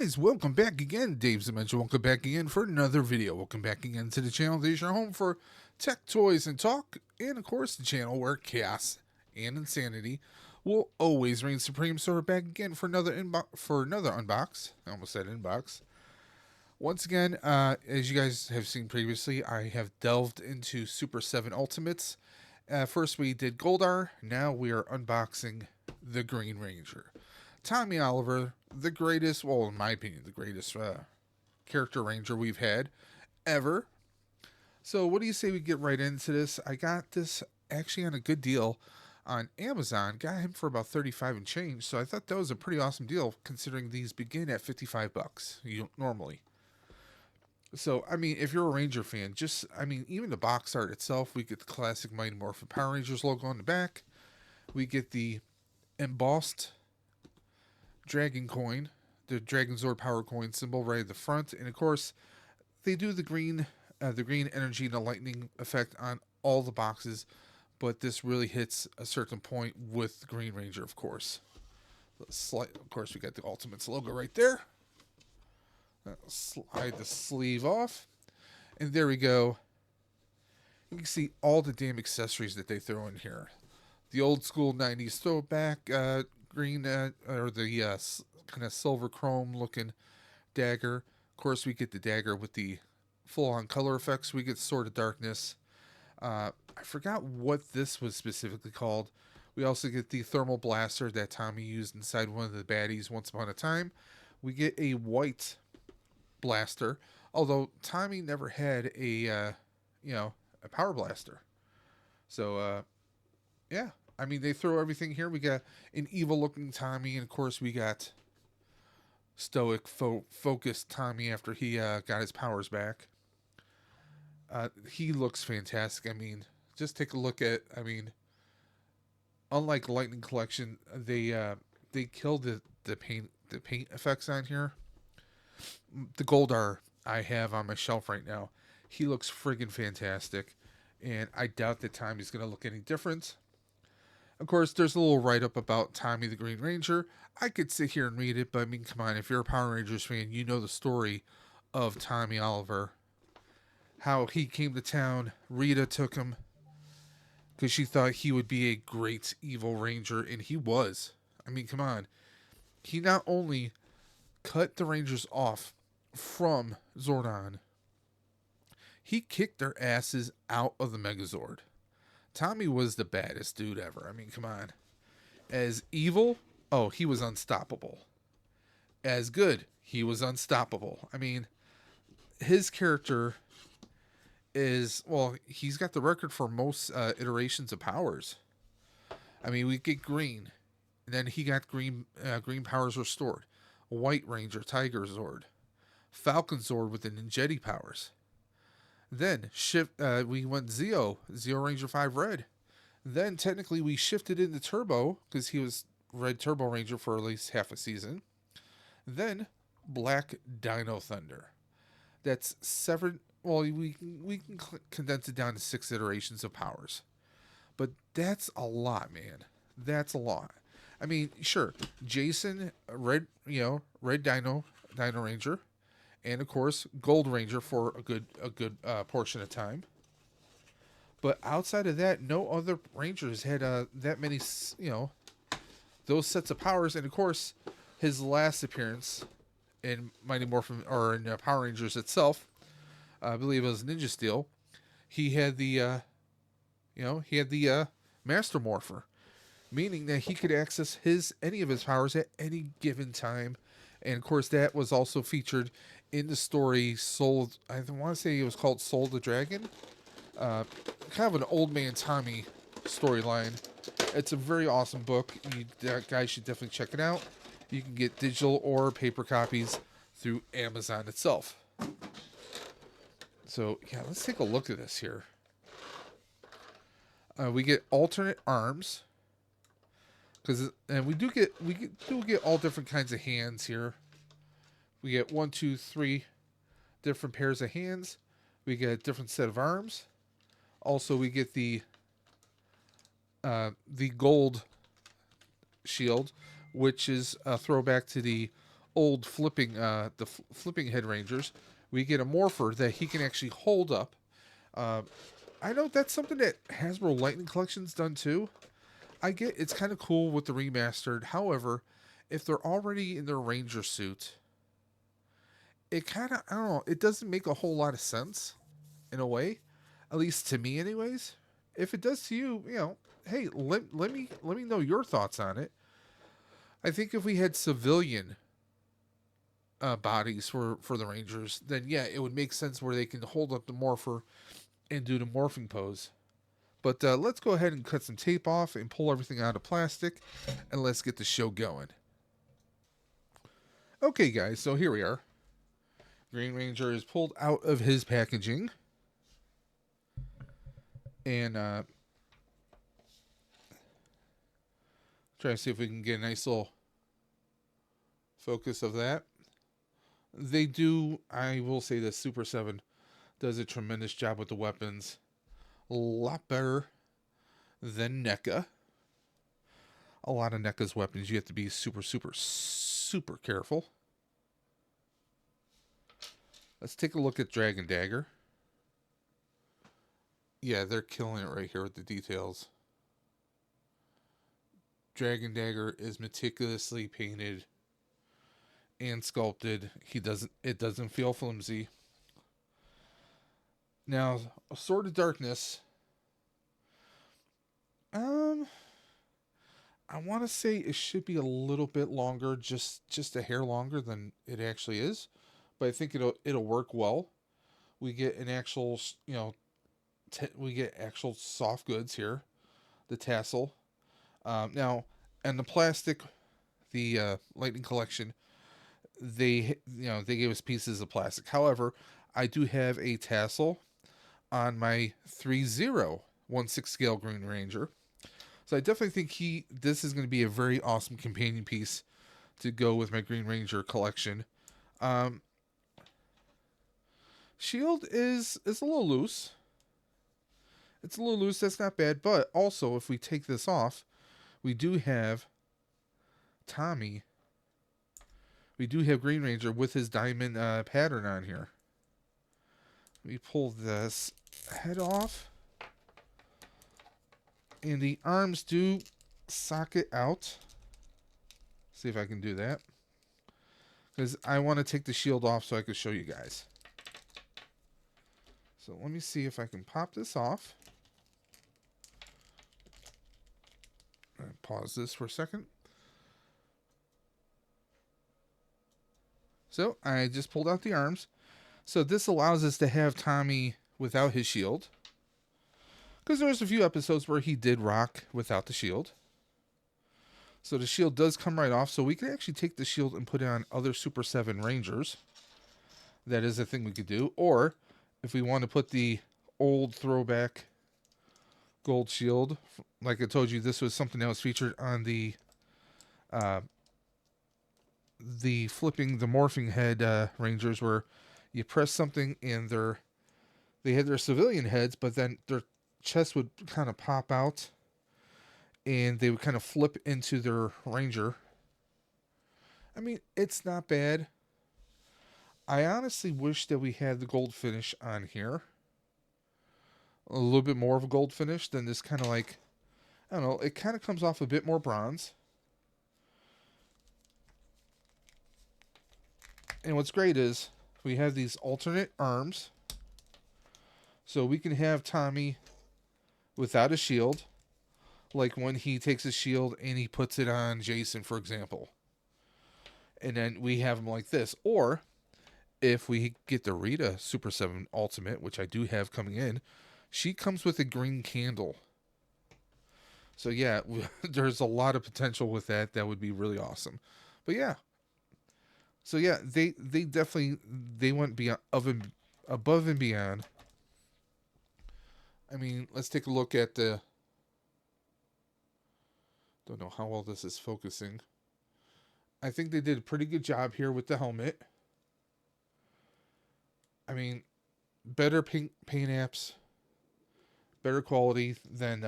Guys, welcome back again. Dave's Dimension. Welcome back again for another video. Welcome back again to the channel. This is your home for tech, toys, and talk. And of course, the channel where chaos and insanity will always reign supreme. So we're back again for another unbox. I almost said inbox. Once again, as you guys have seen previously, I have delved into Super 7 Ultimates. First we did Goldar. Now we are unboxing the Green Ranger. Tommy Oliver, the greatest, well, in my opinion, the greatest character ranger we've had ever. So what do you say we get right into this? I got this actually on a good deal on Amazon. Got him for about 35 and change. So I thought that was a pretty awesome deal considering these begin at 55 bucks normally. So, I mean, if you're a Ranger fan, even the box art itself, we get the classic Mighty Morphin Power Rangers logo on the back. We get the embossed Dragon coin, the Dragon Zord Power coin symbol right at the front. And, of course, they do the green energy and the lightning effect on all the boxes. But this really hits a certain point with the Green Ranger, of course. Of course, we got the Ultimates logo right there. Slide the sleeve off, and there we go. You can see all the damn accessories that they throw in here. The old school 90s throwback green or the kind of silver chrome looking dagger. Of course, we get the dagger with the full-on color effects. We get Sword of Darkness. I forgot what this was specifically called. We also get the thermal blaster that Tommy used inside one of the baddies once upon a time. We get a white blaster, although Tommy never had a power blaster. So yeah, I mean, they throw everything here. We got an evil looking Tommy, and of course we got stoic focused Tommy after he got his powers back. He looks fantastic. I mean, just take a look at, unlike Lightning Collection, they killed the paint effects on here. The Goldar I have on my shelf right now, he looks friggin' fantastic, and I doubt that Tommy's going to look any different. Of course, there's a little write-up about Tommy the Green Ranger. I could sit here and read it, but I mean, come on, if you're a Power Rangers fan, you know the story of Tommy Oliver. How he came to town, Rita took him, because she thought he would be a great evil ranger, and he was. I mean, come on. He not only cut the Rangers off from Zordon, he kicked their asses out of the Megazord. Tommy was the baddest dude ever. I mean, come on. As evil, oh, he was unstoppable. As good, he was unstoppable. I mean, his character is, well, he's got the record for most iterations of powers. I mean, we get green, and then he got green powers restored. White Ranger, Tiger Zord, Falcon Zord with the Ninjetti powers. Then we went Zeo Ranger 5 Red. Then technically we shifted into Turbo because he was Red Turbo Ranger for at least half a season. Then Black Dino Thunder. That's 7. Well, we can condense it down to 6 iterations of powers, but that's a lot, man. That's a lot. I mean, sure, Jason, Red Dino Ranger, and of course Gold Ranger for a good portion of time. But outside of that, no other Rangers had that many, those sets of powers. And of course, his last appearance in Mighty Morphin or in Power Rangers itself, I believe it was Ninja Steel. He had the, Master Morpher, meaning that he could access any of his powers at any given time. And of course, that was also featured in the story Soul. I want to say it was called Soul the Dragon. Kind of an old man Tommy storyline. It's a very awesome book. You guys should definitely check it out. You can get digital or paper copies through Amazon itself. So yeah, let's take a look at this here. We get alternate arms. And we do get all different kinds of hands here. We get 1, 2, 3 different pairs of hands. We get a different set of arms. Also, we get the gold shield, which is a throwback to the old flipping flipping head rangers, we get a morpher that he can actually hold up. Uh, I know that's something that Hasbro Lightning Collection's done too. I get it's kind of cool with the remastered. However, if they're already in their ranger suit, it kind of, I don't know, it doesn't make a whole lot of sense in a way, at least to me anyways. If it does to you, hey, let me know your thoughts on it. I think if we had civilian bodies for the Rangers, then yeah, it would make sense where they can hold up the morpher and do the morphing pose. But let's go ahead and cut some tape off and pull everything out of plastic, and let's get the show going. Okay, guys, so here we are. Green Ranger is pulled out of his packaging, and try to see if we can get a nice little focus of that. They do, I will say this, Super 7 does a tremendous job with the weapons. A lot better than NECA. A lot of NECA's weapons, you have to be super, super, super careful. Let's take a look at Dragon Dagger. Yeah, they're killing it right here with the details. Dragon Dagger is meticulously painted and sculpted. It doesn't feel flimsy. Now, a Sword of Darkness. I want to say it should be a little bit longer, just a hair longer than it actually is, but I think it'll work well. We get an actual, we get actual soft goods here, the tassel. Now, and the plastic, the Lightning Collection, they gave us pieces of plastic. However, I do have a tassel on my 3-0-1/6 scale Green Ranger. So I definitely think this is going to be a very awesome companion piece to go with my Green Ranger collection. Shield is a little loose. It's a little loose. That's not bad. But also, if we take this off, we do have Tommy. We do have Green Ranger with his diamond pattern on here. We pull this head off. And the arms do socket out. See if I can do that. Because I want to take the shield off so I can show you guys. So let me see if I can pop this off. Pause this for a second. So I just pulled out the arms. So this allows us to have Tommy without his shield. Because there's a few episodes where he did rock without the shield. So the shield does come right off. So we can actually take the shield and put it on other Super 7 Rangers. That is a thing we could do. Or if we want to put the old throwback gold shield, like I told you, this was something that was featured on the flipping the morphing head Rangers, where you press something and they had their civilian heads, but then their chest would kind of pop out and they would kind of flip into their Ranger. I mean, it's not bad. I honestly wish that we had the gold finish on here. A little bit more of a gold finish than this kind of like, I don't know, it kind of comes off a bit more bronze. And what's great is we have these alternate arms. So we can have Tommy without a shield, like when he takes his shield and he puts it on Jason, for example. And then we have him like this. Or if we get the Rita Super 7 Ultimate, which I do have coming in, she comes with a green candle. So yeah, there's a lot of potential with that. That would be really awesome. But yeah. So yeah, they definitely went above and beyond. I mean, let's take a look at the... Don't know how well this is focusing. I think they did a pretty good job here with the helmet. I mean, better paint apps, better quality than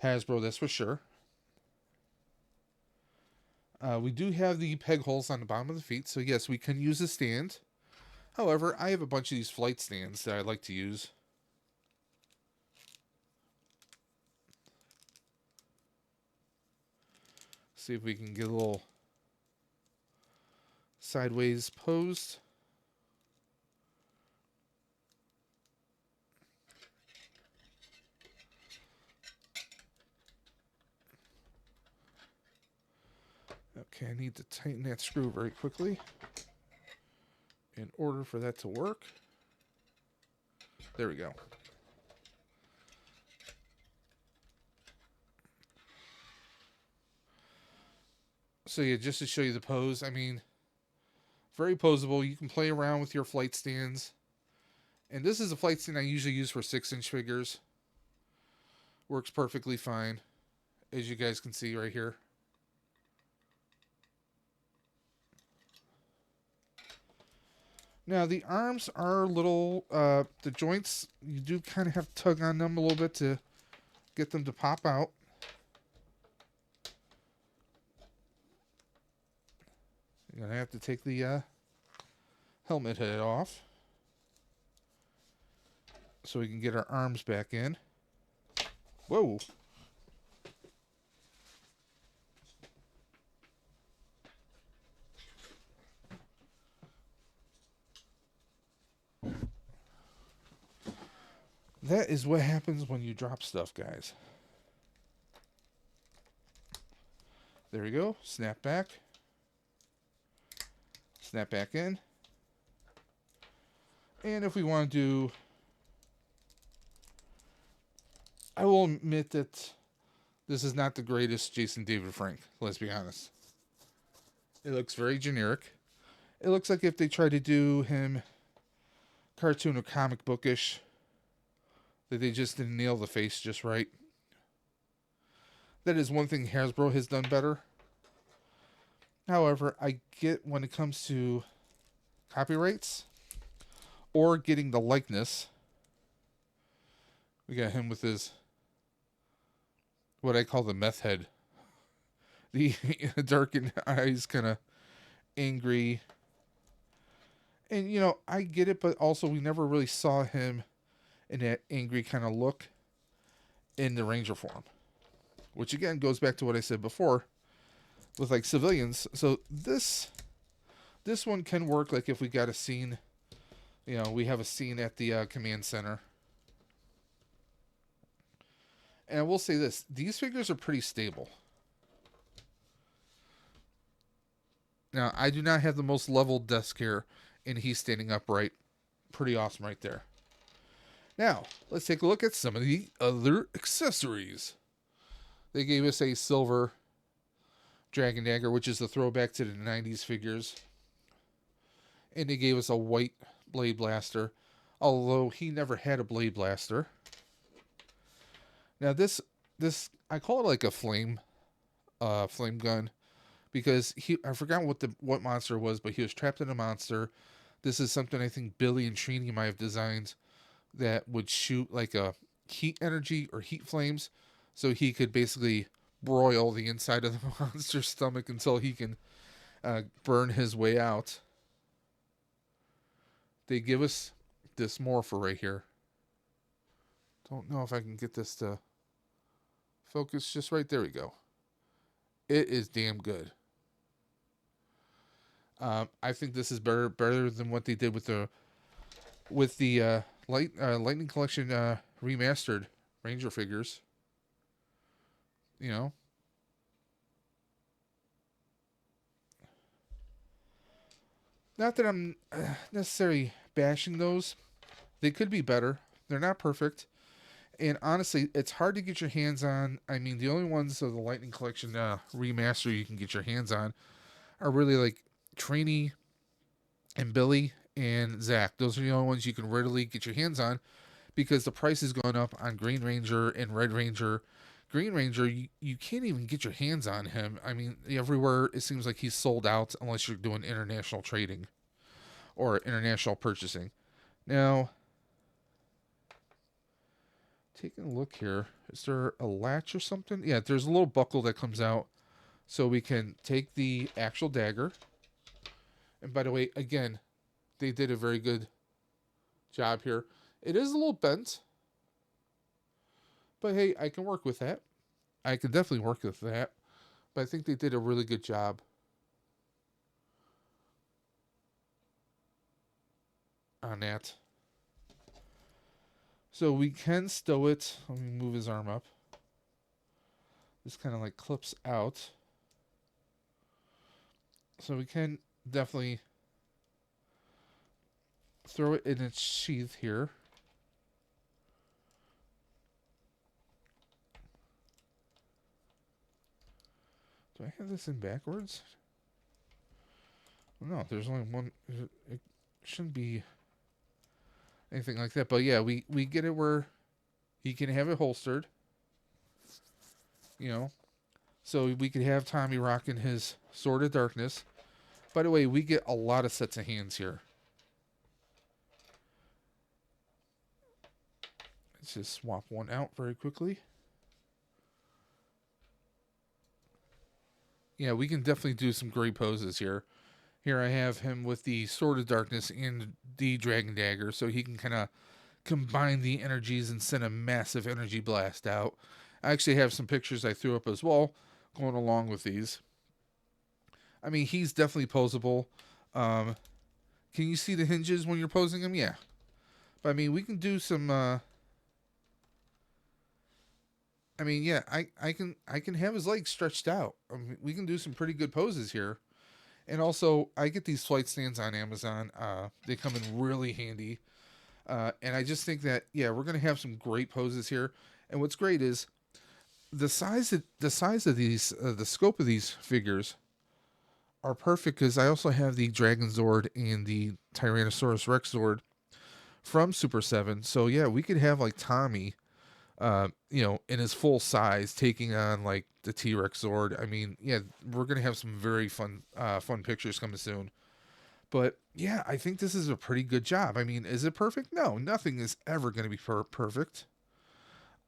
Hasbro, that's for sure. We do have the peg holes on the bottom of the feet, so yes, we can use a stand. However, I have a bunch of these flight stands that I like to use. See if we can get a little sideways posed. Okay, I need to tighten that screw very quickly in order for that to work. There we go. So yeah, just to show you the pose, I mean, very posable. You can play around with your flight stands. And this is a flight stand I usually use for 6-inch figures. Works perfectly fine, as you guys can see right here. Now, the arms are a little, the joints, you do kind of have to tug on them a little bit to get them to pop out. You're going to have to take the helmet head off so we can get our arms back in. Whoa. That is what happens when you drop stuff, guys. There we go. Snap back. Snap back in. And if we want to do... I will admit that this is not the greatest Jason David Frank, let's be honest. It looks very generic. It looks like if they tried to do him cartoon or comic bookish, that they just didn't nail the face just right. That is one thing Hasbro has done better. However, I get when it comes to copyrights or getting the likeness. We got him with his, what I call the meth head. The darkened eyes, kind of angry. And, you know, I get it, but also we never really saw him in that angry kind of look in the Ranger form. Which, again, goes back to what I said before with, like, civilians. So this one can work, like, if we got a scene, you know, we have a scene at the command center. And I will say this, these figures are pretty stable. Now, I do not have the most leveled desk here, and he's standing upright. Pretty awesome right there. Now, let's take a look at some of the other accessories. They gave us a silver Dragon Dagger, which is a throwback to the 90s figures. And they gave us a white Blade Blaster, although he never had a Blade Blaster. Now, this I call it like a flame gun. Because I forgot what monster it was, but he was trapped in a monster. This is something I think Billy and Trini might have designed that would shoot like a heat energy or heat flames, so he could basically broil the inside of the monster's stomach until he can burn his way out. They give us this morpher right here. Don't know if I can get this to focus just right. There we go. It is damn good. I think this is better than what they did with the Lightning Collection remastered Ranger figures. You know, not that I'm necessarily bashing those. They could be better. They're not perfect. And honestly, it's hard to get your hands on. I mean, the only ones of the Lightning Collection remaster you can get your hands on are really like Trini and Billy and Zach. Those are the only ones you can readily get your hands on because the price is going up on Green Ranger and Red Ranger. Green Ranger, you can't even get your hands on him. I mean, everywhere it seems like he's sold out unless you're doing international trading or international purchasing. Now, taking a look here, is there a latch or something? Yeah, there's a little buckle that comes out So we can take the actual dagger. And by the way, again, they did a very good job here. It is a little bent, but hey, I can work with that. I can definitely work with that. But I think they did a really good job on that. So we can stow it. Let me move his arm up. This kind of like clips out. So we can definitely throw it in its sheath here. Do I have this in backwards? No, there's only one. It shouldn't be anything like that. But yeah, we get it where he can have it holstered. You know, so we could have Tommy rocking his Sword of Darkness. By the way, we get a lot of sets of hands here. Let's just swap one out very quickly. Yeah, we can definitely do some great poses here. Here I have him with the Sword of Darkness and the Dragon Dagger, so he can kind of combine the energies and send a massive energy blast out. I actually have some pictures I threw up as well going along with these. I mean, he's definitely posable. Can you see the hinges when you're posing him? Yeah. But I mean, we can do some. I mean, yeah, I can have his legs stretched out. I mean, we can do some pretty good poses here. And also, I get these flight stands on Amazon. They come in really handy. And I just think that yeah, we're gonna have some great poses here. And what's great is the size of these the scope of these figures are perfect because I also have the Dragon Zord and the Tyrannosaurus Rex Zord from Super 7. So yeah, we could have like Tommy in his full size taking on like the T-Rex Zord. I mean, yeah, we're going to have some very fun pictures coming soon. But yeah, I think this is a pretty good job. I mean, is it perfect? No, nothing is ever going to be perfect.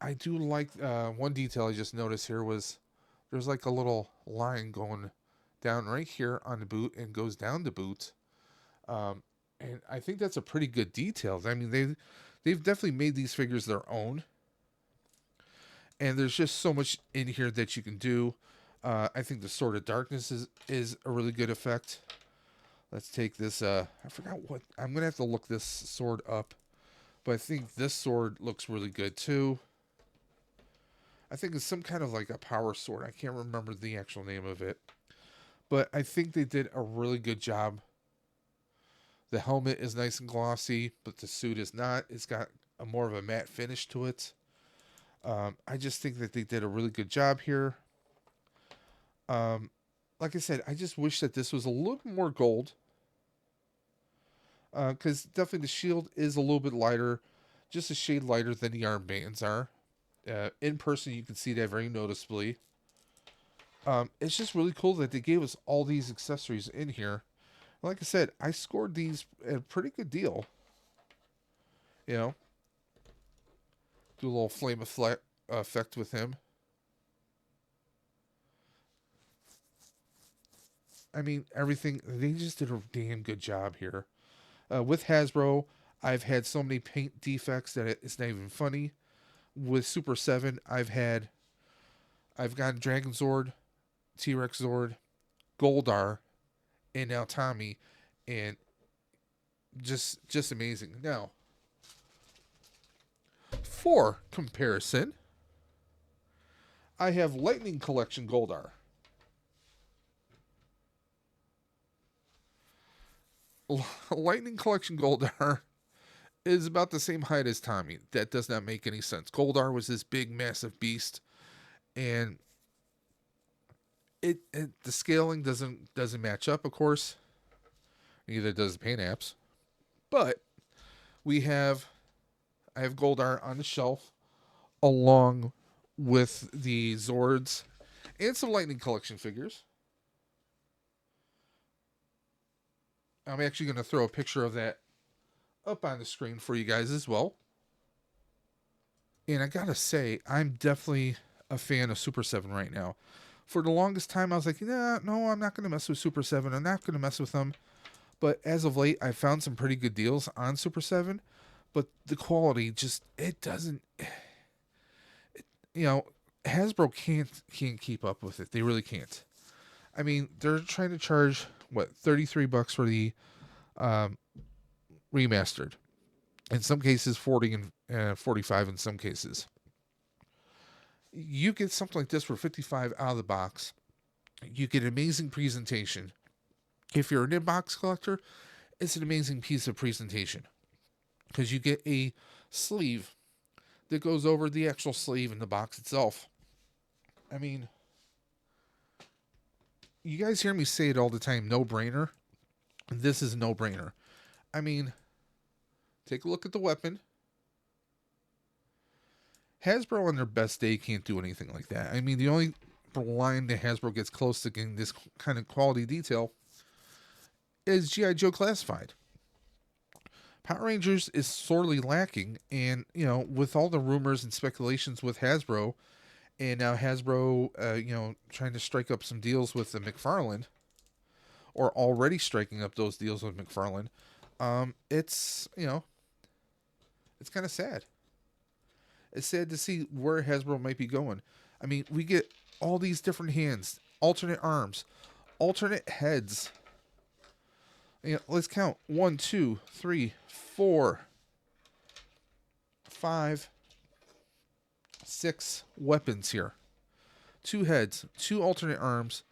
I do like one detail I just noticed here was there's like a little line going down right here on the boot and goes down the boot. Um, and I think that's a pretty good detail. I mean, they've definitely made these figures their own, and there's just so much in here that you can do. I think the Sword of Darkness is a really good effect. Let's take this. I forgot what I'm gonna have to look this sword up, but I think this sword looks really good too. I think it's some kind of like a power sword. I can't remember the actual name of it, but I think they did a really good job. The helmet is nice and glossy, but the suit is not. It's got a more of a matte finish to it. I just think that they did a really good job here. Um, like I said, I just wish that this was a little bit more gold. Because definitely the shield is a little bit lighter, just a shade lighter than the armbands are. In person, you can see that very noticeably. It's just really cool that they gave us all these accessories in here. Like I said, I scored these at a pretty good deal. You know, do a little flame effect with him. I mean, everything, they just did a damn good job here. With Hasbro, I've had so many paint defects that it's not even funny. With Super 7, I've gotten Dragon Zord, T-Rex Zord, Goldar, and now Tommy, and just amazing. Now, for comparison, I have Lightning Collection Goldar. Lightning Collection Goldar is about the same height as Tommy. That does not make any sense. Goldar was this big, massive beast, and it the scaling doesn't match up, of course. Neither does the paint apps. But we have I have Goldar on the shelf along with the Zords and some Lightning Collection figures. I'm actually going to throw a picture of that up on the screen for you guys as well. And I gotta say, I'm definitely a fan of Super 7 right now. For the longest time, I was like, nah, no, I'm not going to mess with Super 7. I'm not going to mess with them. But as of late, I found some pretty good deals on Super 7. But the quality just, it doesn't, you know, Hasbro can't keep up with it. They really can't. I mean, they're trying to charge, what, $33 for the um, remastered. In some cases, 40 and 45 in some cases. You get something like this for 55 out of the box. You get an amazing presentation. If you're an inbox collector, it's an amazing piece of presentation because you get a sleeve that goes over the actual sleeve in the box itself. I mean, you guys hear me say it all the time, no brainer. This is a no brainer. I mean, take a look at the weapon. Hasbro on their best day can't do anything like that. I mean, the only line that Hasbro gets close to getting this kind of quality detail is G.I. Joe Classified. Power Rangers is sorely lacking, and with all the rumors and speculations with Hasbro, and now Hasbro, trying to strike up some deals with the McFarlane, or already striking up those deals with McFarlane, it's it's kind of sad. It's sad to see where Hasbro might be going. I mean, we get all these different hands, alternate arms, alternate heads. Let's count: 1, 2, 3, 4, 5, 6 weapons here. 2 heads, 2 alternate arms,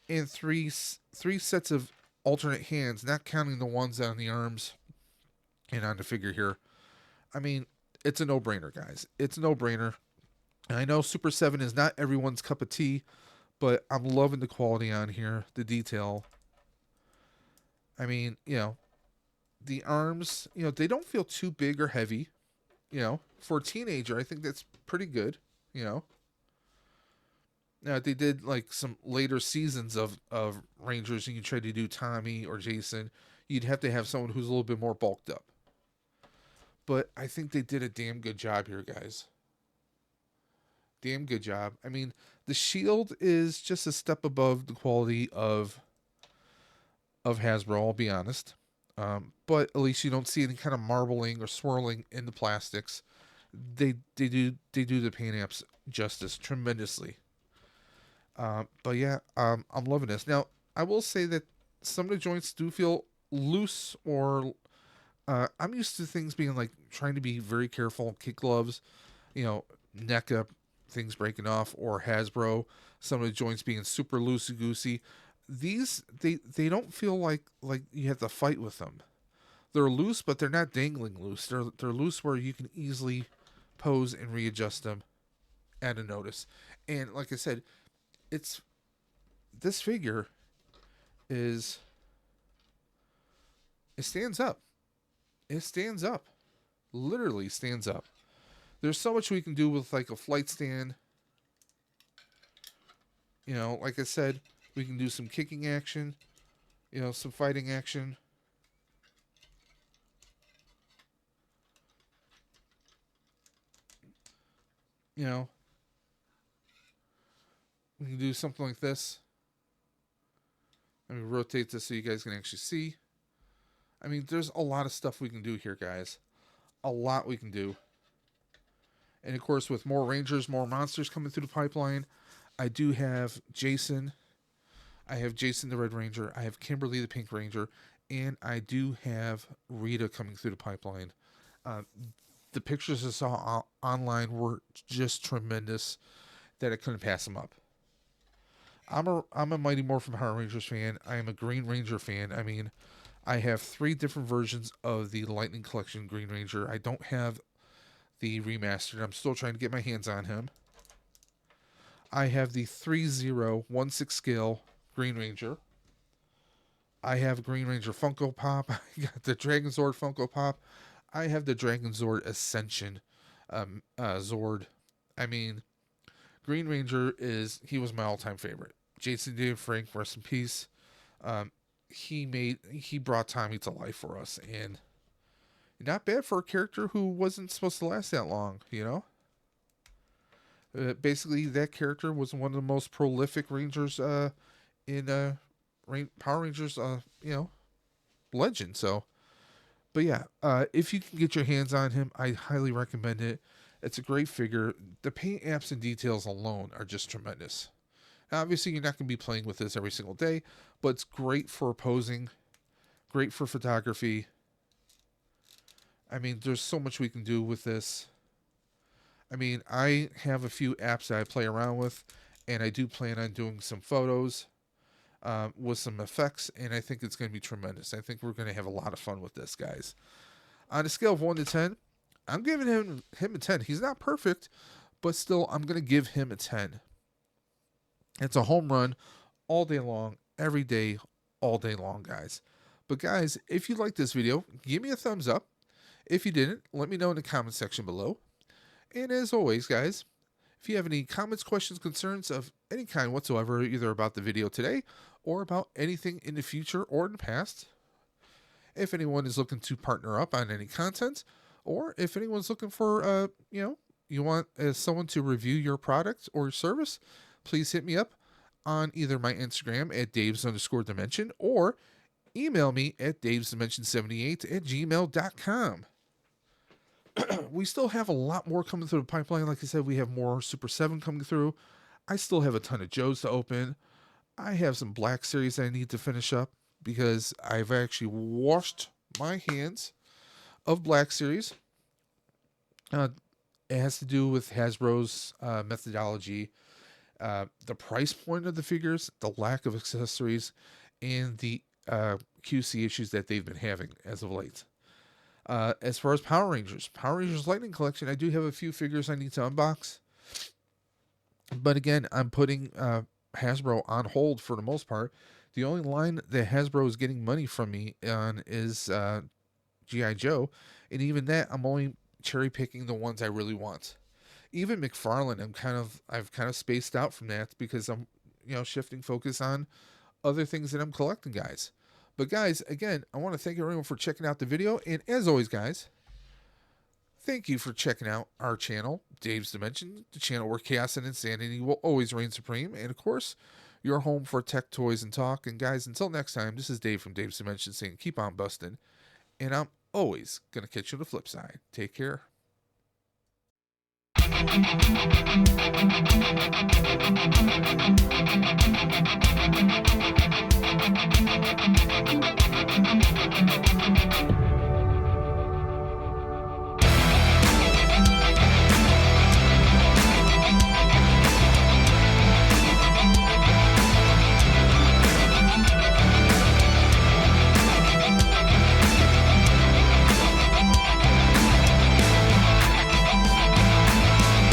and three sets of alternate hands, not counting the ones on the arms and on the figure here. I mean, it's a no-brainer, guys. It's a no-brainer. And I know Super 7 is not everyone's cup of tea, but I'm loving the quality on here, the detail. I mean, the arms, they don't feel too big or heavy. For a teenager, I think that's pretty good. Now, if they did like some later seasons of Rangers and you try to do Tommy or Jason, you'd have to have someone who's a little bit more bulked up. But I think they did a damn good job here, guys. Damn good job. I mean, the shield is just a step above the quality of Hasbro, I'll be honest. But at least you don't see any kind of marbling or swirling in the plastics. They do the paint apps justice tremendously. But yeah, I'm loving this. Now, I will say that some of the joints do feel loose, or I'm used to things being like trying to be very careful, kick gloves, neck up, things breaking off, or Hasbro, some of the joints being super loosey goosey. These they don't feel like you have to fight with them. They're loose, but they're not dangling loose. They're loose where you can easily pose and readjust them at a notice. And like I said, it's this figure is it stands up. It stands up. Literally stands up. There's so much we can do with like a flight stand. Like I said, we can do some kicking action, some fighting action. We can do something like this. Let me rotate this so you guys can actually see. I mean, there's a lot of stuff we can do here, guys. A lot we can do. And of course, with more Rangers, more monsters coming through the pipeline, I do have Jason. I have Jason the Red Ranger. I have Kimberly the Pink Ranger. And I do have Rita coming through the pipeline. The pictures I saw online were just tremendous that I couldn't pass them up. I'm a Mighty Morphin Power Rangers fan. I am a Green Ranger fan. I mean, I have 3 different versions of the Lightning Collection Green Ranger. I don't have the remastered. I'm still trying to get my hands on him. I have the 3-0-1/6 scale Green Ranger. I have Green Ranger Funko Pop. I got the Dragon Zord Funko Pop. I have the Dragon Zord Ascension Zord. I mean, Green Ranger he was my all-time favorite. Jason David Frank, rest in peace. He brought Tommy to life for us, and not bad for a character who wasn't supposed to last that long, Basically, that character was one of the most prolific Rangers in Power Rangers, legend. So, but yeah, if you can get your hands on him, I highly recommend it. It's a great figure. The paint apps and details alone are just tremendous. Now, obviously, you're not going to be playing with this every single day, but it's great for posing, great for photography. I mean, there's so much we can do with this. I mean, I have a few apps that I play around with, and I do plan on doing some photos with some effects, and I think it's going to be tremendous. I think we're going to have a lot of fun with this, guys. On a scale of 1 to 10, I'm giving him a 10. He's not perfect, but still, I'm going to give him a 10. It's a home run all day long, every day, all day long, guys. But, guys, if you like this video, give me a thumbs up. If you didn't, let me know in the comment section below. And as always, guys, if you have any comments, questions, concerns of any kind whatsoever, either about the video today or about anything in the future or in the past, if anyone is looking to partner up on any content, or if anyone's looking for, you want someone to review your product or service, please hit me up on either my Instagram at Daves_Dimension or email me at davesdimension78@gmail.com. We still have a lot more coming through the pipeline. Like I said, we have more Super 7 coming through. I still have a ton of Joes to open. I have some Black Series that I need to finish up because I've actually washed my hands of Black Series. It has to do with Hasbro's methodology, the price point of the figures, the lack of accessories, and the QC issues that they've been having as of late. As far as Power Rangers Lightning Collection, I do have a few figures I need to unbox. But again, I'm putting Hasbro on hold for the most part. The only line that Hasbro is getting money from me on is G.I. Joe. And even that, I'm only cherry picking the ones I really want. Even McFarlane, I've kind of spaced out from that because I'm, shifting focus on other things that I'm collecting, guys. But guys, again, I want to thank everyone for checking out the video. And as always, guys, thank you for checking out our channel, Dave's Dimension, the channel where chaos and insanity will always reign supreme. And of course, your home for tech, toys, and talk. And guys, until next time, this is Dave from Dave's Dimension saying keep on busting. And I'm always going to catch you on the flip side. Take care.